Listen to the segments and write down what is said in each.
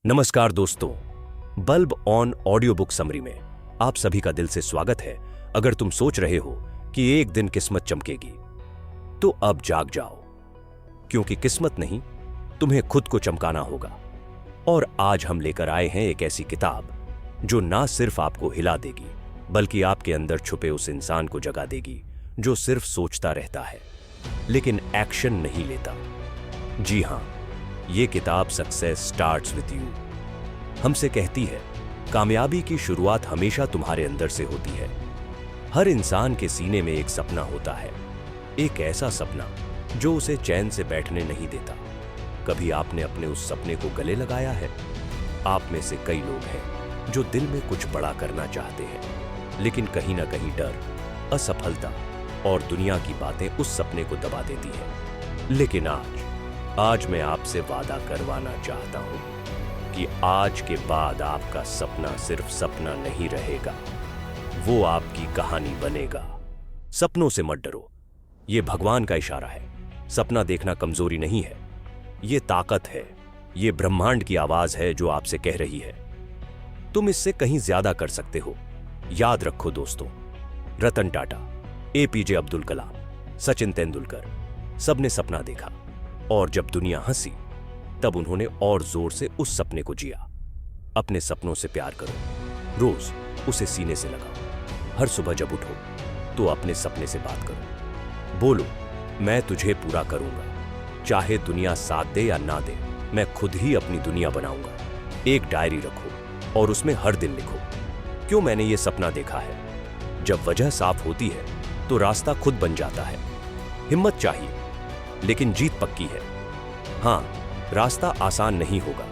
नमस्कार दोस्तों, bulb on audio book summary में आप सभी का दिल से स्वागत है। अगर तुम सोच रहे हो कि एक दिन किस्मत चमकेगी, तो अब जाग जाओ, क्योंकि किस्मत नहीं, तुम्हें खुद को चमकाना होगा। और आज हम लेकर आए हैं एक ऐसी किताब जो ना सिर्फ आपको हिला देगी, बल्कि आपके अंदर छुपे उस इंसान को जगा देगी जो सिर्फ सोचता रहता है लेकिन एक्शन नहीं लेता। जी हां, ये किताब सक्सेस स्टार्ट्स विद यू हमसे कहती है, कामयाबी की शुरुआत हमेशा तुम्हारे अंदर से होती है। हर इंसान के सीने में एक सपना होता है, एक ऐसा सपना जो उसे चैन से बैठने नहीं देता। कभी आपने अपने उस सपने को गले लगाया है? आप में से कई लोग हैं जो दिल में कुछ बड़ा करना चाहते हैं, लेकिन कहीं ना कहीं डर, असफलता और दुनिया की बातें उस सपने को दबा देती हैं। लेकिन आज मैं आपसे वादा करवाना चाहता हूं कि आज के बाद आपका सपना सिर्फ सपना नहीं रहेगा, वो आपकी कहानी बनेगा। सपनों से मत डरो, ये भगवान का इशारा है। सपना देखना कमजोरी नहीं है, ये ताकत है। ये ब्रह्मांड की आवाज है जो आपसे कह रही है, तुम इससे कहीं ज्यादा कर सकते हो। याद रखो दोस्तों, रतन टाटा, एपीजे अब्दुल कलाम, सचिन तेंदुलकर, सबने सपना देखा, और जब दुनिया हंसी तब उन्होंने और जोर से उस सपने को जिया। अपने सपनों से प्यार करो, रोज उसे सीने से लगाओ। हर सुबह जब उठो तो अपने सपने से बात करो, बोलो मैं तुझे पूरा करूंगा। चाहे दुनिया साथ दे या ना दे, मैं खुद ही अपनी दुनिया बनाऊंगा। एक डायरी रखो और उसमें हर दिन लिखो, क्यों मैंने ये सपना देखा है। जब वजह साफ होती है तो रास्ता खुद बन जाता है। हिम्मत चाहिए, लेकिन जीत पक्की है। हां, रास्ता आसान नहीं होगा,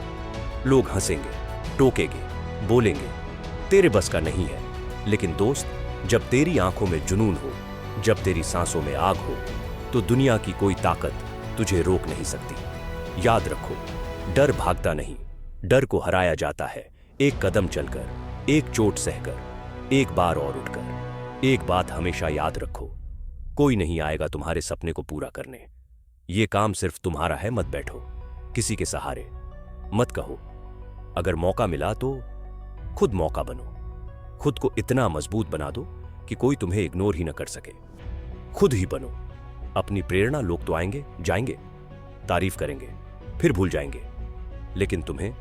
लोग हंसेंगे, टोकेंगे, बोलेंगे तेरे बस का नहीं है। लेकिन दोस्त, जब तेरी आंखों में जुनून हो, जब तेरी सांसों में आग हो, तो दुनिया की कोई ताकत तुझे रोक नहीं सकती। याद रखो, डर भागता नहीं, डर को हराया जाता है एक कदम चलकर, एक चोट सहकर, एक बार और उठकर। एक बात हमेशा याद रखो, कोई नहीं आएगा तुम्हारे सपने को पूरा करने। ये काम सिर्फ तुम्हारा है। मत बैठो किसी के सहारे, मत कहो अगर मौका मिला तो। खुद मौका बनो, खुद को इतना मजबूत बना दो कि कोई तुम्हें इग्नोर ही न कर सके। खुद ही बनो अपनी प्रेरणा। लोग तो आएंगे जाएंगे, तारीफ करेंगे, फिर भूल जाएंगे, लेकिन तुम्हें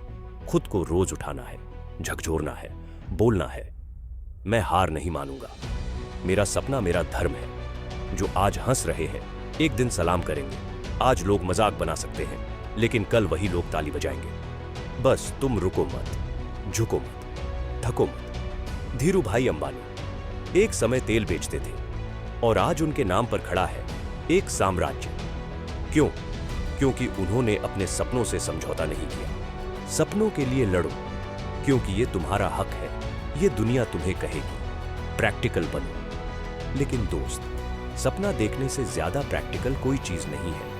खुद को रोज उठाना है, झकझोरना है, बोलना है, मैं हार नहीं मानूंगा। मेरा सपना मेरा धर्म है। जो आज हंस रहे हैं एक दिन सलाम करेंगे। आज लोग मजाक बना सकते हैं, लेकिन कल वही लोग ताली बजाएंगे। बस तुम रुको मत, झुको मत, थको मत। धीरू भाई अंबानी एक समय तेल बेचते थे और आज उनके नाम पर खड़ा है एक साम्राज्य। क्यों? क्योंकि उन्होंने अपने सपनों से समझौता नहीं किया। सपनों के लिए लड़ो, क्योंकि ये तुम्हारा हक है। ये दुनिया तुम्हें कहेगी प्रैक्टिकल बनो। लेकिन दोस्त, सपना देखने से ज्यादा प्रैक्टिकल कोई चीज नहीं है,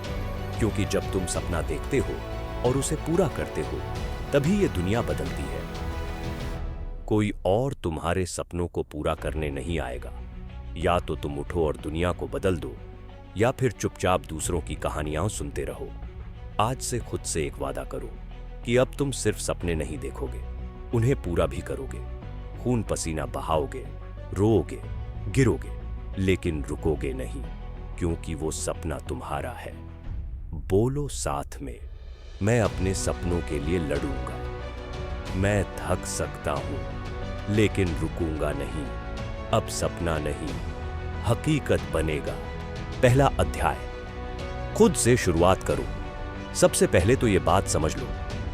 क्योंकि जब तुम सपना देखते हो और उसे पूरा करते हो, तभी ये दुनिया बदलती है। कोई और तुम्हारे सपनों को पूरा करने नहीं आएगा। या तो तुम उठो और दुनिया को बदल दो, या फिर चुपचाप दूसरों की कहानियां सुनते रहो। आज से खुद से एक वादा करो कि अब तुम सिर्फ सपने नहीं देखोगे, उन्हें पूरा भी करोगे। खून पसीना बहाओगे, रोओगे, गिरोगे, लेकिन रुकोगे नहीं, क्योंकि वो सपना तुम्हारा है। बोलो साथ में, मैं अपने सपनों के लिए लड़ूंगा। मैं थक सकता हूं, लेकिन रुकूंगा नहीं। अब सपना नहीं, हकीकत बनेगा। पहला अध्याय, खुद से शुरुआत करो। सबसे पहले तो यह बात समझ लो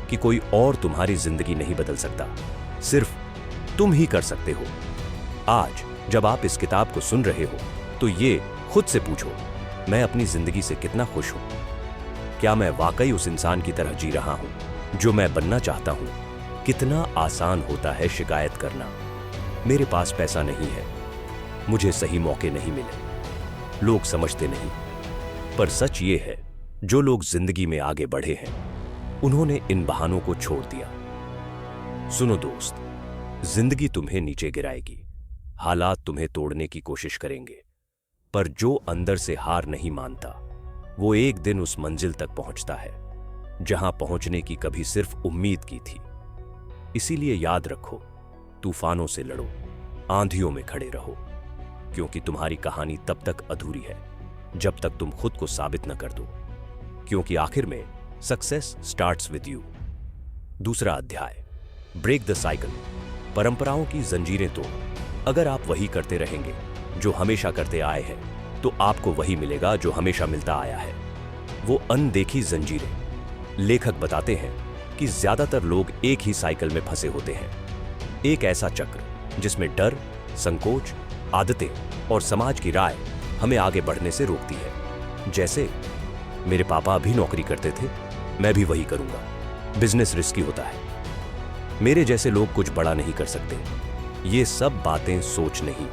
कि कोई और तुम्हारी जिंदगी नहीं बदल सकता, सिर्फ तुम ही कर सकते हो। आज जब आप इस किताब को सुन रहे हो, तो ये खुद से पूछो, मैं अपनी जिंदगी से कितना खुश हूं? क्या मैं वाकई उस इंसान की तरह जी रहा हूं जो मैं बनना चाहता हूं? कितना आसान होता है शिकायत करना, मेरे पास पैसा नहीं है, मुझे सही मौके नहीं मिले, लोग समझते नहीं। पर सच ये है, जो लोग जिंदगी में आगे बढ़े हैं, उन्होंने इन बहानों को छोड़ दिया। सुनो दोस्त, जिंदगी तुम्हें नीचे गिराएगी, हालात तुम्हें तोड़ने की कोशिश करेंगे, पर जो अंदर से हार नहीं मानता, वो एक दिन उस मंजिल तक पहुंचता है जहां पहुंचने की कभी सिर्फ उम्मीद की थी। इसीलिए याद रखो, तूफानों से लड़ो, आंधियों में खड़े रहो, क्योंकि तुम्हारी कहानी तब तक अधूरी है जब तक तुम खुद को साबित न कर दो, क्योंकि आखिर में सक्सेस स्टार्ट्स विद यू। दूसरा अध्याय, ब्रेक द साइकिल। परंपराओं की जंजीरें तोड़। अगर आप वही करते रहेंगे जो हमेशा करते आए हैं, तो आपको वही मिलेगा जो हमेशा मिलता आया है, वो अनदेखी जंजीरें। लेखक बताते हैं कि ज्यादातर लोग एक ही साइकिल में फंसे होते हैं, एक ऐसा चक्र जिसमें डर, संकोच, आदतें और समाज की राय हमें आगे बढ़ने से रोकती है। जैसे मेरे पापा भी नौकरी करते थे, मैं भी वही करूंगा। बिजनेस रिस्की होता है, मेरे जैसे लोग कुछ बड़ा नहीं कर सकते। ये सब बातें सोच नहीं,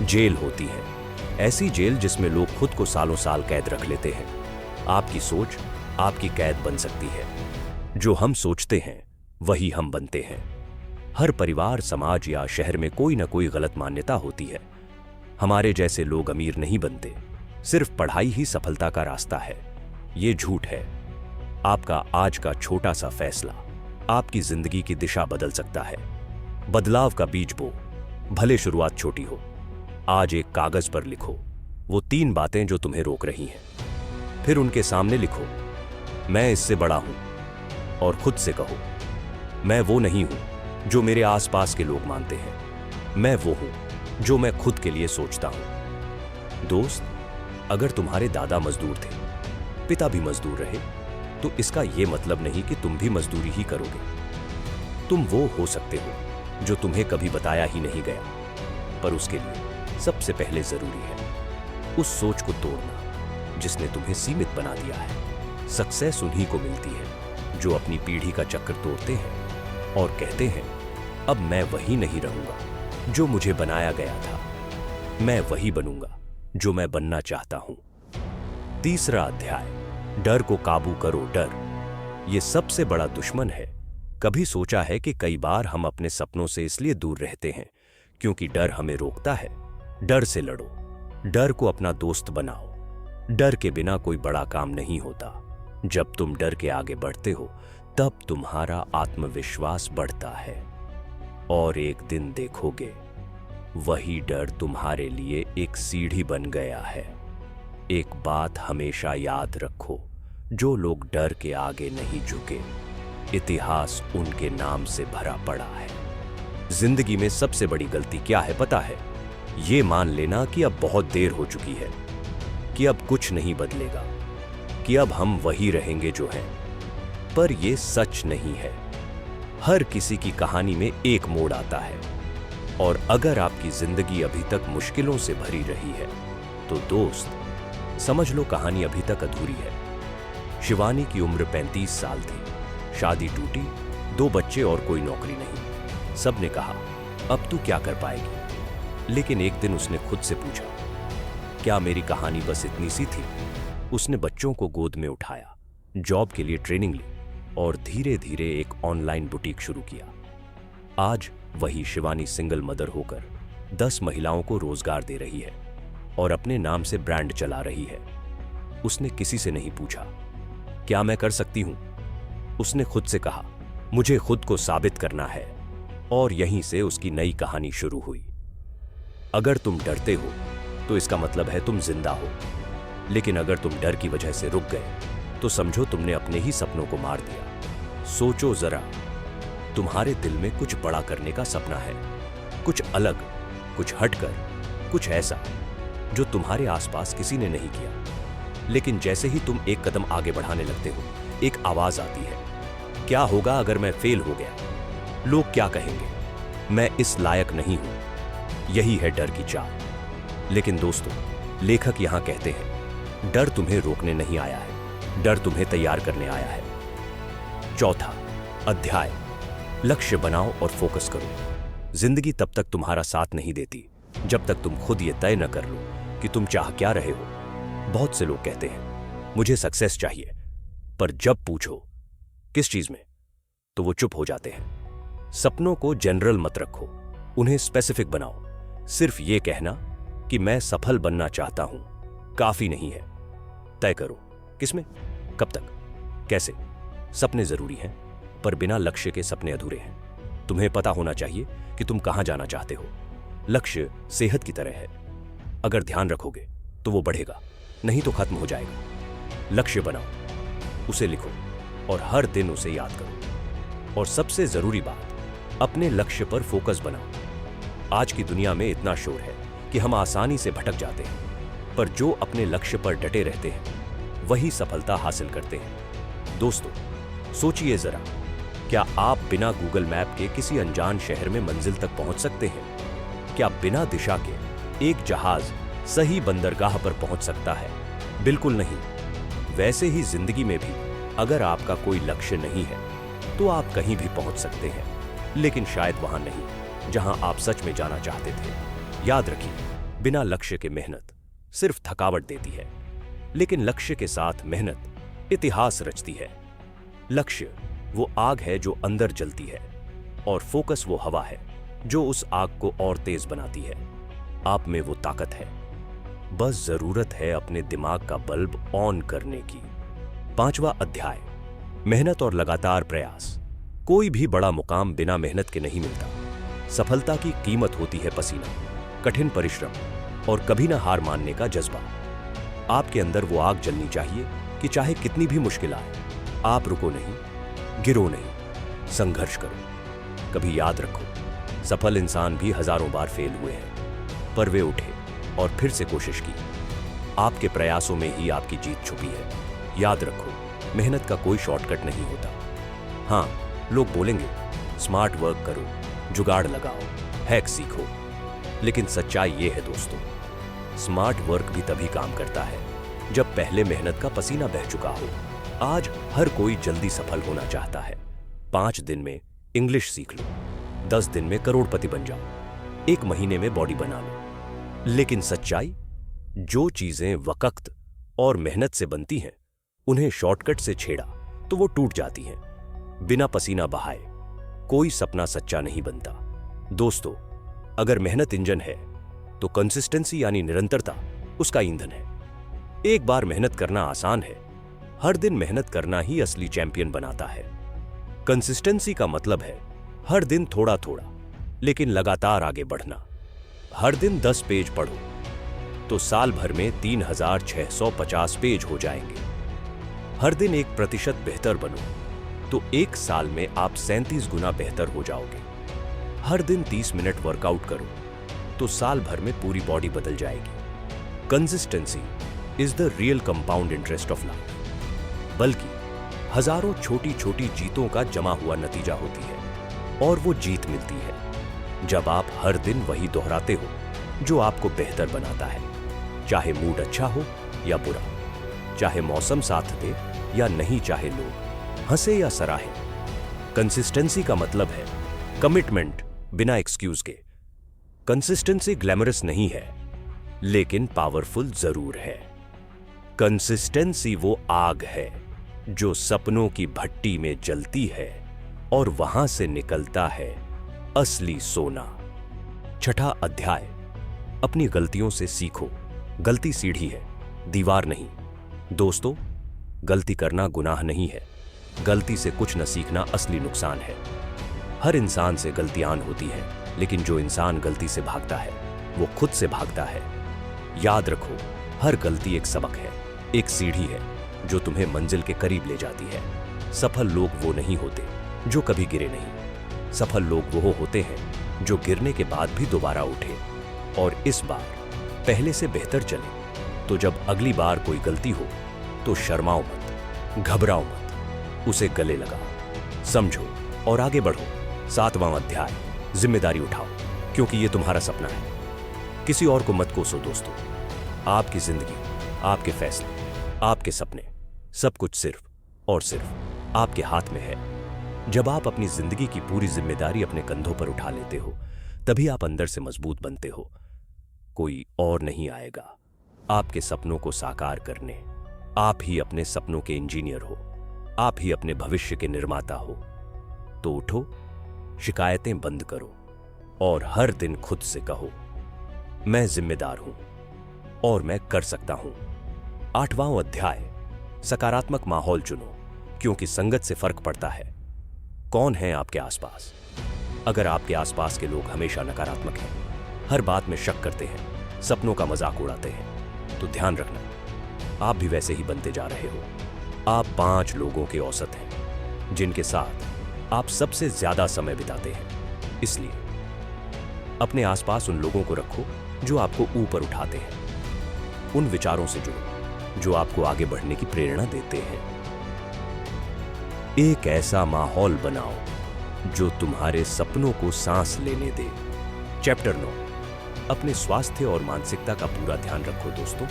जेल होती है। ऐसी जेल जिसमें लोग खुद को सालों साल कैद रख लेते हैं। आपकी सोच आपकी कैद बन सकती है। जो हम सोचते हैं वही हम बनते हैं। हर परिवार, समाज या शहर में कोई ना कोई गलत मान्यता होती है। हमारे जैसे लोग अमीर नहीं बनते, सिर्फ पढ़ाई ही सफलता का रास्ता है। ये झूठ है। आपका आज का छोटा सा फैसला आपकी जिंदगी की दिशा बदल सकता है। बदलाव का बीज बो, भले शुरुआत छोटी हो। आज एक कागज पर लिखो वो 3 बातें जो तुम्हें रोक रही हैं। फिर उनके सामने लिखो, मैं इससे बड़ा हूं, और खुद से कहो, मैं वो नहीं हूं जो मेरे आसपास के लोग मानते हैं, मैं वो हूं जो मैं खुद के लिए सोचता हूं। दोस्त, अगर तुम्हारे दादा मजदूर थे, पिता भी मजदूर रहे, तो इसका यह मतलब नहीं कि तुम भी मजदूरी ही करोगे। तुम वो हो सकते हो जो तुम्हें कभी बताया ही नहीं गया, पर उसके लिए सबसे पहले जरूरी है उस सोच को तोड़ना जिसने तुम्हें सीमित बना दिया है। सक्सेस उन्हीं को मिलती है जो अपनी पीढ़ी का चक्कर तोड़ते हैं और कहते हैं, अब मैं वही नहीं रहूंगा जो मुझे बनाया गया था, मैं वही बनूंगा जो मैं बनना चाहता हूं। तीसरा अध्याय, डर को काबू करो। डर ये सबसे बड़ा दुश्मन है। कभी सोचा है कि कई बार हम अपने सपनों से इसलिए दूर रहते हैं क्योंकि डर हमें रोकता है। डर से लड़ो, डर को अपना दोस्त बनाओ। डर के बिना कोई बड़ा काम नहीं होता। जब तुम डर के आगे बढ़ते हो, तब तुम्हारा आत्मविश्वास बढ़ता है, और एक दिन देखोगे वही डर तुम्हारे लिए एक सीढ़ी बन गया है। एक बात हमेशा याद रखो, जो लोग डर के आगे नहीं झुके, इतिहास उनके नाम से भरा पड़ा है। जिंदगी में सबसे बड़ी गलती क्या है पता है? ये मान लेना कि अब बहुत देर हो चुकी है, कि अब कुछ नहीं बदलेगा, कि अब हम वही रहेंगे जो हैं। पर यह सच नहीं है। हर किसी की कहानी में एक मोड़ आता है, और अगर आपकी जिंदगी अभी तक मुश्किलों से भरी रही है, तो दोस्त समझ लो कहानी अभी तक अधूरी है। शिवानी की उम्र 35 साल थी। शादी टूटी, 2 बच्चे और कोई नौकरी नहीं। सबने कहा, अब तू क्या कर पाएगी? लेकिन एक दिन उसने खुद से पूछा, क्या मेरी कहानी बस इतनी सी थी? उसने बच्चों को गोद में उठाया, जॉब के लिए ट्रेनिंग ली, और धीरे धीरे एक ऑनलाइन बुटीक शुरू किया। आज वही शिवानी सिंगल मदर होकर 10 महिलाओं को रोजगार दे रही है और अपने नाम से ब्रांड चला रही है। उसने किसी से नहीं पूछा, क्या मैं कर सकती हूं? उसने खुद से कहा, मुझे खुद को साबित करना है, और यहीं से उसकी नई कहानी शुरू हुई। अगर तुम डरते हो तो इसका मतलब है तुम जिंदा हो, लेकिन अगर तुम डर की वजह से रुक गए तो समझो तुमने अपने ही सपनों को मार दिया। सोचो जरा, तुम्हारे दिल में कुछ बड़ा करने का सपना है, कुछ अलग, कुछ हटकर, कुछ ऐसा जो तुम्हारे आसपास किसी ने नहीं किया। लेकिन जैसे ही तुम एक कदम आगे बढ़ाने लगते हो, एक आवाज आती है, क्या होगा अगर मैं फेल हो गया? लोग क्या कहेंगे? मैं इस लायक नहीं हूं। यही है डर की चाल। लेकिन दोस्तों, लेखक यहां कहते हैं, डर तुम्हें रोकने नहीं आया है, डर तुम्हें तैयार करने आया है। चौथा अध्याय, लक्ष्य बनाओ और फोकस करो। जिंदगी तब तक तुम्हारा साथ नहीं देती जब तक तुम खुद ये तय न कर लो कि तुम चाह क्या रहे हो। बहुत से लोग कहते हैं, मुझे सक्सेस चाहिए, पर जब पूछो किस चीज में, तो वो चुप हो जाते हैं। सपनों को जनरल मत रखो, उन्हें स्पेसिफिक बनाओ। सिर्फ ये कहना कि मैं सफल बनना चाहता हूं काफी नहीं है। तय करो, किसमें, कब तक, कैसे। सपने जरूरी हैं, पर बिना लक्ष्य के सपने अधूरे हैं। तुम्हें पता होना चाहिए कि तुम कहां जाना चाहते हो। लक्ष्य सेहत की तरह है, अगर ध्यान रखोगे तो वो बढ़ेगा, नहीं तो खत्म हो जाएगा। लक्ष्य बनाओ, उसे लिखो और हर दिन उसे याद करो। और सबसे जरूरी बात, अपने लक्ष्य पर फोकस बनाओ। आज की दुनिया में इतना शोर है कि हम आसानी से भटक जाते हैं, पर जो अपने लक्ष्य पर डटे रहते हैं वही सफलता हासिल करते हैं। दोस्तों, सोचिए जरा, क्या आप बिना गूगल मैप के किसी अनजान शहर में मंजिल तक पहुंच सकते हैं? क्या बिना दिशा के एक जहाज सही बंदरगाह पर पहुंच सकता है? बिल्कुल नहीं। वैसे ही जिंदगी में भी अगर आपका कोई लक्ष्य नहीं है तो आप कहीं भी पहुंच सकते हैं, लेकिन शायद वहां नहीं जहां आप सच में जाना चाहते थे। याद रखिए, बिना लक्ष्य के मेहनत सिर्फ थकावट देती है, लेकिन लक्ष्य के साथ मेहनत इतिहास रचती है। लक्ष्य वो आग है जो अंदर जलती है, और फोकस वो हवा है जो उस आग को और तेज बनाती है। आप में वो ताकत है, बस जरूरत है अपने दिमाग का बल्ब ऑन करने की। 5वां अध्याय, मेहनत और लगातार प्रयास। कोई भी बड़ा मुकाम बिना मेहनत के नहीं मिलता। सफलता की कीमत होती है पसीना, कठिन परिश्रम और कभी ना हार मानने का जज्बा। आपके अंदर वो आग जलनी चाहिए कि चाहे कितनी भी मुश्किल आए, आप रुको नहीं, गिरो नहीं, संघर्ष करो। कभी याद रखो, सफल इंसान भी हजारों बार फेल हुए हैं, पर वे उठे और फिर से कोशिश की। आपके प्रयासों में ही आपकी जीत छुपी है। याद रखो, मेहनत का कोई शॉर्टकट नहीं होता। हाँ, लोग बोलेंगे स्मार्ट वर्क करो, जुगाड़ लगाओ, हैक सीखो, लेकिन सच्चाई ये है दोस्तों, स्मार्ट वर्क भी तभी काम करता है जब पहले मेहनत का पसीना बह चुका हो। आज हर कोई जल्दी सफल होना चाहता है। 5 दिन में इंग्लिश सीख लो, 10 दिन में करोड़पति बन जाओ, 1 महीने में बॉडी बना लो। लेकिन सच्चाई, जो चीजें वक्त और मेहनत से बनती हैं, उन्हें शॉर्टकट से छेड़ा तो वो टूट जाती हैं। बिना पसीना बहाए कोई सपना सच्चा नहीं बनता। दोस्तों, अगर मेहनत इंजन है तो कंसिस्टेंसी यानी निरंतरता उसका ईंधन है। एक बार मेहनत करना आसान है, हर दिन मेहनत करना ही असली चैंपियन बनाता है। कंसिस्टेंसी का मतलब है हर दिन थोड़ा थोड़ा, लेकिन लगातार आगे बढ़ना। हर दिन 10 पेज पढ़ो तो साल भर में 3650 पेज हो जाएंगे। हर दिन 1% बेहतर बनो तो 1 साल में आप 37 गुना बेहतर हो जाओगे। हर दिन 30 मिनट वर्कआउट करो तो साल भर में पूरी बॉडी बदल जाएगी। Consistency is the real compound interest of life, बल्कि हजारों छोटी छोटी जीतों का जमा हुआ नतीजा होती है। और वो जीत मिलती है जब आप हर दिन वही दोहराते हो जो आपको बेहतर बनाता है। चाहे मूड अच्छा हो या बुरा, चाहे मौसम साथ दे या नहीं, चाहे लोग हंसे या सराहे, कंसिस्टेंसी का मतलब है कमिटमेंट बिना एक्सक्यूज के। कंसिस्टेंसी ग्लैमरस नहीं है, लेकिन पावरफुल जरूर है। कंसिस्टेंसी वो आग है जो सपनों की भट्टी में जलती है और वहां से निकलता है असली सोना। 6ठा अध्याय, अपनी गलतियों से सीखो। गलती सीढ़ी है, दीवार नहीं। दोस्तों, गलती करना गुनाह नहीं है, गलती से कुछ न सीखना असली नुकसान है। हर इंसान से गलतियां होती है, लेकिन जो इंसान गलती से भागता है वो खुद से भागता है। याद रखो, हर गलती एक सबक है, एक सीढ़ी है जो तुम्हें मंजिल के करीब ले जाती है। सफल लोग वो नहीं होते जो कभी गिरे नहीं, सफल लोग वो होते हैं जो गिरने के बाद भी दोबारा उठे और इस बार पहले से बेहतर चले। तो जब अगली बार कोई गलती हो तो शर्माओ मत, घबराओ मत, उसे गले लगाओ, समझो और आगे बढ़ो। 7वां अध्याय, जिम्मेदारी उठाओ, क्योंकि ये तुम्हारा सपना है। किसी और को मत कोसो दोस्तों, आपकी जिंदगी, आपके फैसले, आपके सपने, सब कुछ सिर्फ और सिर्फ आपके हाथ में है। जब आप अपनी जिंदगी की पूरी जिम्मेदारी अपने कंधों पर उठा लेते हो, तभी आप अंदर से मजबूत बनते हो। कोई और नहीं आएगा आपके सपनों को साकार करने। आप ही अपने सपनों के इंजीनियर हो, आप ही अपने भविष्य के निर्माता हो। तो उठो, शिकायतें बंद करो और हर दिन खुद से कहो, मैं जिम्मेदार हूं और मैं कर सकता हूं। 8वां अध्याय, सकारात्मक माहौल चुनो, क्योंकि संगत से फर्क पड़ता है। कौन है आपके आसपास? अगर आपके आसपास के लोग हमेशा नकारात्मक हैं, हर बात में शक करते हैं, सपनों का मजाक उड़ाते हैं, तो ध्यान रखना, आप भी वैसे ही बनते जा रहे हो। आप 5 लोगों के औसत हैं जिनके साथ आप सबसे ज्यादा समय बिताते हैं। इसलिए अपने आसपास उन लोगों को रखो जो आपको ऊपर उठाते हैं। उन विचारों से जुड़ो जो आपको आगे बढ़ने की प्रेरणा देते हैं। एक ऐसा माहौल बनाओ जो तुम्हारे सपनों को सांस लेने दे। चैप्टर 9, अपने स्वास्थ्य और मानसिकता का पूरा ध्यान रखो दोस्तों।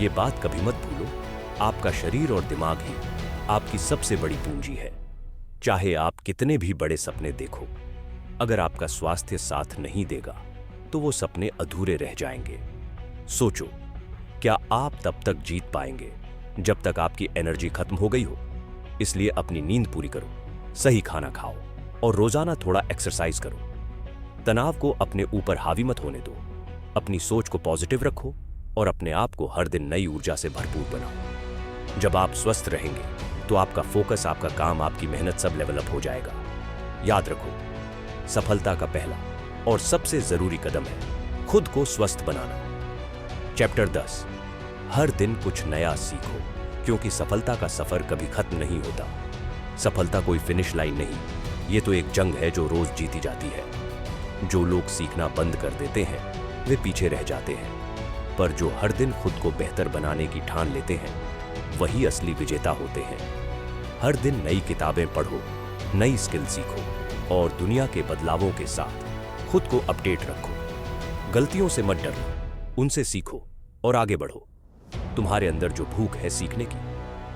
ये बात कभी मत भूलो, आपका शरीर और दिमाग ही आपकी सबसे बड़ी पूंजी है। चाहे आप कितने भी बड़े सपने देखो, अगर आपका स्वास्थ्य साथ नहीं देगा तो वो सपने अधूरे रह जाएंगे। सोचो, क्या आप तब तक जीत पाएंगे जब तक आपकी एनर्जी खत्म हो गई हो? इसलिए अपनी नींद पूरी करो, सही खाना खाओ और रोजाना थोड़ा एक्सरसाइज करो। तनाव को अपने ऊपर हावी मत होने दो। अपनी सोच को पॉजिटिव रखो और अपने आप को हर दिन नई ऊर्जा से भरपूर बनाओ। जब आप स्वस्थ रहेंगे तो आपका फोकस, आपका काम, आपकी मेहनत सब लेवल अप हो जाएगा। याद रखो, सफलता का पहला और सबसे जरूरी कदम है खुद को स्वस्थ बनाना। चैप्टर 10, हर दिन कुछ नया सीखो, क्योंकि सफलता का सफर कभी खत्म नहीं होता। सफलता कोई फिनिश लाइन नहीं, ये तो एक जंग है जो रोज जीती जाती है। जो लोग सीखना बंद कर देते हैं वे पीछे रह जाते हैं, पर जो हर दिन खुद को बेहतर बनाने की ठान लेते हैं वही असली विजेता होते हैं। हर दिन नई किताबें पढ़ो, नई स्किल सीखो और दुनिया के बदलावों के साथ खुद को अपडेट रखो। गलतियों से मत डरो, उनसे सीखो और आगे बढ़ो। तुम्हारे अंदर जो भूख है सीखने की,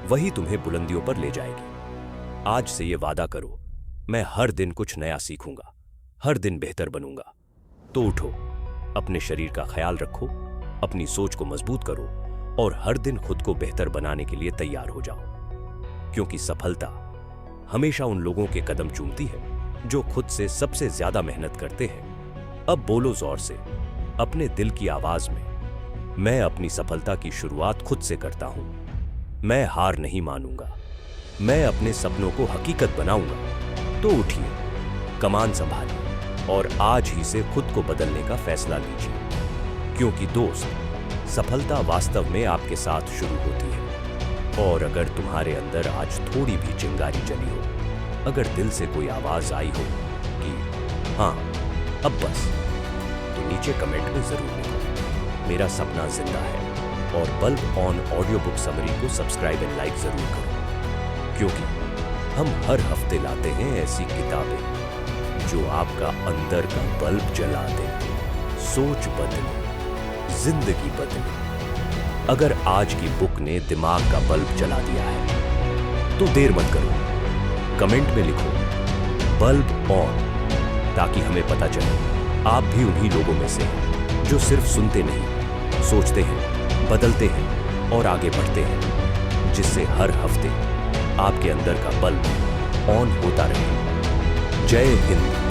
वही तुम्हें बुलंदियों पर ले जाएगी। आज से ये वादा करो, मैं हर दिन कुछ नया सीखूंगा, हर दिन बेहतर बनूंगा। तो उठो, अपने शरीर का ख्याल रखो, अपनी सोच को मजबूत करो और हर दिन खुद को बेहतर बनाने के लिए तैयार हो जाओ। क्योंकि सफलता हमेशा उन लोगों के कदम चूमती है जो खुद से सबसे ज्यादा मेहनत करते हैं। अब बोलो जोर से, अपने दिल की आवाज में, मैं अपनी सफलता की शुरुआत खुद से करता हूं। मैं हार नहीं मानूंगा, मैं अपने सपनों को हकीकत बनाऊंगा। तो उठिए, कमान संभालिए और आज ही से खुद को बदलने का फैसला लीजिए। क्योंकि दोस्त, सफलता वास्तव में आपके साथ शुरू होती है। और अगर तुम्हारे अंदर आज थोड़ी भी चिंगारी जली हो, अगर दिल से कोई आवाज आई हो कि हाँ अब बस, तो नीचे कमेंट में जरूर लिखो, मेरा सपना जिंदा है। और bulb on audio book summary को सब्सक्राइब एंड लाइक जरूर करो, क्योंकि हम हर हफ्ते लाते हैं ऐसी किताबें जो आपका अंदर का बल्ब जला दे। सोच बदले, जिंदगी बदले। अगर आज की बुक ने दिमाग का बल्ब जला दिया है तो देर मत करो, कमेंट में लिखो बल्ब ऑन, ताकि हमें पता चले आप भी उन्हीं लोगों में से हैं जो सिर्फ सुनते नहीं, सोचते हैं, बदलते हैं और आगे बढ़ते हैं, जिससे हर हफ्ते आपके अंदर का बल्ब ऑन होता रहे। जय हिंद।